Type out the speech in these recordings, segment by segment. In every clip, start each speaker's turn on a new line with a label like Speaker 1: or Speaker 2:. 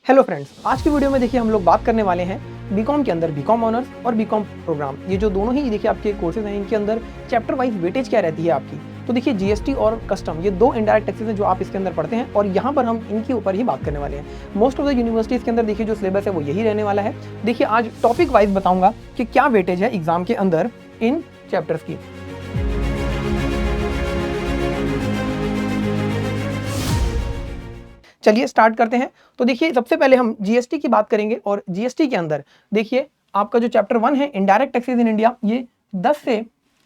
Speaker 1: Hello friends, आज की video में देखिए हम लोग बात करने वाले हैं बीकॉम के अंदर बीकॉम ऑनर्स और बीकॉम प्रोग्राम, ये जो दोनों ही देखिए आपके कोर्सेज हैं, इनके अंदर चैप्टर वाइज वेटेज क्या रहती है आपकी। तो देखिए जीएसटी और कस्टम ये दो इनडायरेक्ट टैक्सेस हैं जो आप इसके अंदर पढ़ते हैं और यहाँ पर हम इनके ऊपर ही बात करने वाले हैं। मोस्ट ऑफ द यूनिवर्सिटीज़ के अंदर देखिए जो सिलेबस है वो यही रहने वाला है। देखिए आज टॉपिक वाइज बताऊंगा कि क्या वेटेज है एग्जाम के अंदर इन चैप्टर्स की। चलिए स्टार्ट करते हैं। तो देखिए सबसे पहले हम जीएसटी की बात करेंगे और जीएसटी के अंदर देखिए आपका जो चैप्टर 1 है इनडायरेक्ट टैक्सेस इन इंडिया, ये 10 से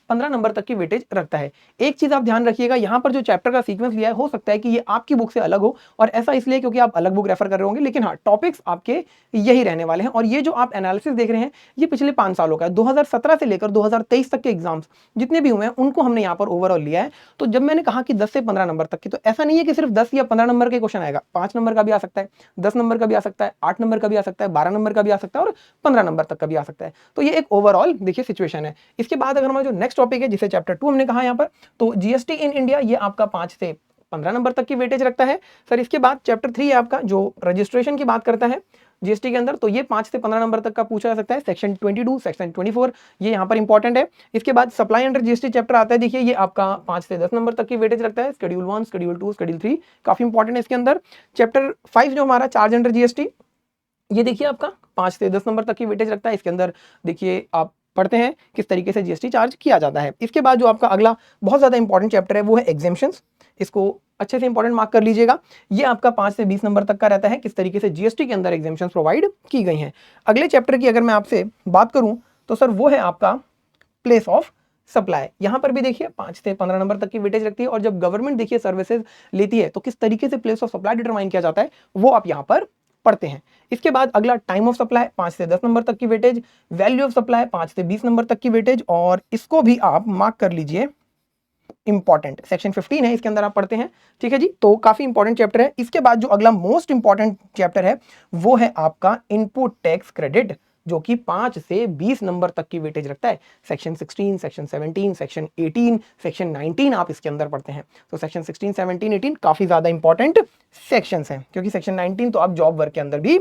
Speaker 1: 15 नंबर तक की वेटेज रखता है। एक चीज आप ध्यान रखिएगा, यहाँ पर जो चैप्टर का सीक्वेंस लिया है हो सकता है कि ये आपकी बुक से अलग हो, और ऐसा इसलिए क्योंकि आप अलग बुक रेफर कर रहे होंगे, लेकिन हाँ टॉपिक्स आपके यही रहने वाले हैं। और ये जो आप एनालिसिस देख रहे हैं ये पिछले 5 सालों का है, 2017 से लेकर 2023 तक के एग्जाम्स जितने भी हुए हैं उनको हमने यहाँ पर ओवरऑल लिया है। तो जब मैंने कहा कि 10 से 15 नंबर तक की, तो ऐसा नहीं है कि सिर्फ 10 या 15 नंबर के क्वेश्चन आएगा, 5 नंबर का भी आ सकता है, 10 नंबर का भी आ सकता है, 8 नंबर का भी आ सकता है, 12 नंबर का भी आ सकता है और 15 नंबर तक का भी आ सकता है। तो ये एक ओवरऑल देखिए सिचुएशन है। इसके बाद अगर हमारा जो नेक्स्ट टॉपिक है जिसे चैप्टर 2 हमने कहा यहाँ पर, तो जीएसटी इन इंडिया, ये आपका 5 से 15 नंबर तक की वेटेज रखता है सर। इसके बाद चैप्टर 3 है आपका जो रजिस्ट्रेशन की बात करता है जीएसटी के अंदर, तो ये 5 से 15 नंबर तक का पूछा जा सकता है। सेक्शन 22, सेक्शन 24 ये यहाँ पर इंपॉर्टेंट है। इसके बाद सप्लाई अंडर जीएसटी चैप्टर आता है, देखिए ये आपका 5 से 10 नंबर तक की वेटेज रखता है। शेड्यूल 1, शेड्यूल 2, शेड्यूल 3 काफी इंपॉर्टेंट है इसके अंदर। चैप्टर 5 जो हमारा चार्ज अंडर जीएसटी, ये देखिए आपका 5 से 10 नंबर तक की वेटेज रखता है। इसके अंदर देखिए आप पढ़ते हैं किस तरीके से जीएसटी चार्ज किया जाता है। इसके बाद जो आपका अगला बहुत ज्यादा इंपॉर्टेंट चैप्टर है वो है एग्जेम्पशंस। इसको अच्छे से इंपॉर्टेंट मार्क कर लीजिएगा। ये आपका 5 से 20 नंबर तक का रहता है, किस तरीके से जीएसटी के अंदर एग्जेम्पशंस प्रोवाइड की गई हैं। अगले चैप्टर की अगर मैं आपसे बात करूं तो सर वो है आपका प्लेस ऑफ सप्लाई। यहां पर भी देखिए 5 से 15 नंबर तक की वेटेज रखती है। और जब गवर्नमेंट देखिए सर्विसेज लेती है तो किस तरीके से प्लेस ऑफ सप्लाई डिटरमाइन किया जाता है वो आप यहां पर पढ़ते हैं। इसके बाद अगला टाइम ऑफ सप्लाई, 5 से 10 नंबर तक की वेटेज। वैल्यू ऑफ सप्लाई 5 से 20 नंबर तक की वेटेज, और इसको भी आप मार्क कर लीजिए इंपॉर्टेंट। सेक्शन 15 है, इसके अंदर आप पढ़ते हैं। ठीक है जी, तो काफी इंपॉर्टेंट चैप्टर है। इसके बाद जो अगला मोस्ट इंपॉर्टेंट चैप्टर है वो है आपका इनपुट टैक्स क्रेडिट, जो कि 5 से 20 नंबर तक की वेटेज रखता है। सेक्शन 16, सेक्शन 17, सेक्शन 18, सेक्शन 19 आप इसके अंदर पढ़ते हैं। तो सेक्शन 16, 17, 18 काफी ज्यादा इंपॉर्टेंट सेक्शंस हैं, क्योंकि सेक्शन 19 तो आप जॉब वर्क के अंदर भी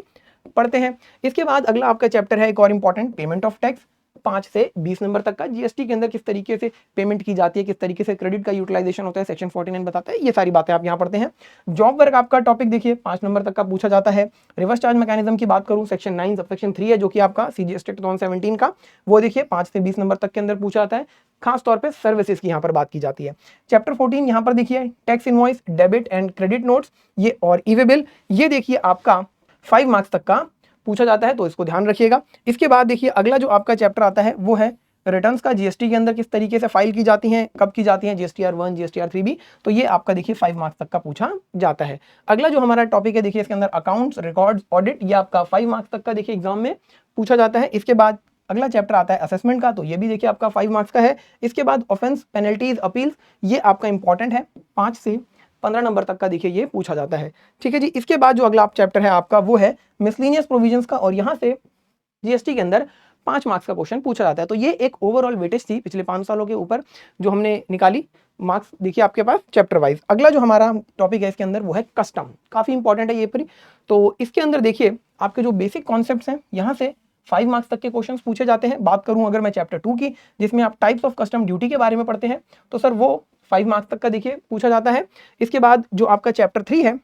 Speaker 1: पढ़ते हैं। इसके बाद अगला आपका चैप्टर है एक और इंपॉर्टेंट, पेमेंट ऑफ टैक्स, 5 से 20 नंबर तक का। जीएसटी के अंदर किस तरीके से पेमेंट की जाती है, किस तरीके से क्रेडिट का यूटिलाइजेशन होता है, सेक्शन 49 बताता है। ये सारी बातें आप यहाँ पढ़ते हैं। जॉब वर्क आपका टॉपिक देखिए 5 नंबर तक का पूछा जाता है। रिवर्स चार्ज मैकेनिज्म की बात करूं, सेक्शन 9 सबसेक्शन 3 है, जो कि आपका सीजीएसटी 2017 का, वो देखिए 5 से 20 नंबर तक के अंदर पूछा जाता है। खास तौर पे सर्विसेज की यहाँ पर बात की जाती है। चैप्टर 14 यहाँ पर देखिए tax invoice, debit and credit notes, ये और ई वे बिल, ये देखिए आपका 5 मार्क्स तक का पूछा जाता है, तो इसको ध्यान रखिएगा। इसके बाद देखिए अगला जो आपका चैप्टर आता है वो है रिटर्न्स का। जीएसटी के अंदर किस तरीके से फाइल की जाती हैं, कब की जाती हैं, जीएसटीआर 1, जीएसटीआर 3 भी, तो ये आपका देखिए 5 मार्क्स तक का पूछा जाता है। अगला जो हमारा टॉपिक है देखिए इसके अंदर अकाउंट्स, रिकॉर्ड्स, ऑडिट, ये आपका 5 मार्क्स तक का देखिए एग्जाम में पूछा जाता है। इसके बाद अगला चैप्टर आता है असेसमेंट का, तो ये भी देखिए आपका 5 मार्क्स का है। इसके बाद ऑफेंस, पेनल्टीज, अपील्स, ये आपका इंपॉर्टेंट है, 5 से 15 नंबर तक का देखिए ये पूछा जाता है। ठीक है जी। इसके बाद जो अगला चैप्टर है आपका वो है मिसलेनियस प्रोविजंस का, और यहाँ से जीएसटी के अंदर 5 मार्क्स का क्वेश्चन पूछा जाता है। तो ये एक ओवरऑल वेटेज थी पिछले 5 सालों के ऊपर जो हमने निकाली। मार्क्स देखिए आपके पास चैप्टर वाइज। अगला जो हमारा टॉपिक है इसके अंदर वो है कस्टम, काफी इंपॉर्टेंट है ये पर। तो इसके अंदर देखिए आपके जो बेसिक कॉन्सेप्ट्स हैं यहाँ से 5 मार्क्स तक के क्वेश्चंस पूछे जाते हैं। बात करूं अगर मैं चैप्टर 2 की, जिसमें आप टाइप्स ऑफ कस्टम ड्यूटी के बारे में पढ़ते हैं, तो सर वो 5 मार्क्स तक का देखिए पूछा जाता है। इसके बाद जो आपका चैप्टर 3 है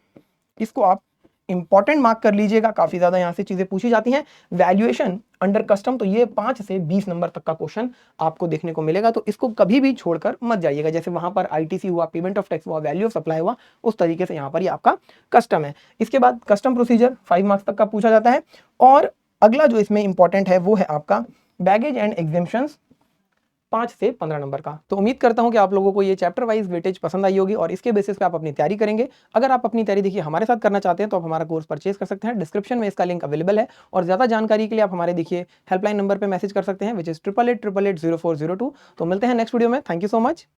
Speaker 1: इसको आप इंपॉर्टेंट मार्क कर लीजिएगा, काफी ज्यादा यहाँ से चीजें पूछी जाती हैं। वैल्यूएशन अंडर कस्टम, तो ये 5 से 20 नंबर तक का क्वेश्चन आपको देखने को मिलेगा, तो इसको कभी भी छोड़कर मत जाइएगा। जैसे वहां पर आईटीसी हुआ, पेमेंट ऑफ टैक्स हुआ, वैल्यू ऑफ सप्लाई हुआ, उस तरीके से यहाँ पर ये आपका कस्टम है। इसके बाद कस्टम प्रोसीजर 5 मार्क्स तक का पूछा जाता है। और अगला जो इसमें इंपॉर्टेंट है वो है आपका बैगेज एंड एग्जेम्पशंस, 5 से 15 नंबर का। तो उम्मीद करता हूं कि आप लोगों को ये चैप्टर वाइज वेटेज पसंद आई होगी और इसके बेसिस पे आप अपनी तैयारी करेंगे। अगर आप अपनी तैयारी देखिए हमारे साथ करना चाहते हैं तो आप हमारा कोर्स परचेज कर सकते हैं, डिस्क्रिप्शन में इसका लिंक अवेलेबल है। और ज्यादा जानकारी के लिए आप हमारे देखिए हेल्पलाइन नंबर पर मैसेज कर सकते हैं, विच इज 8888804002। तो मिलते हैं नेक्स्ट वीडियो में। Thank you so much.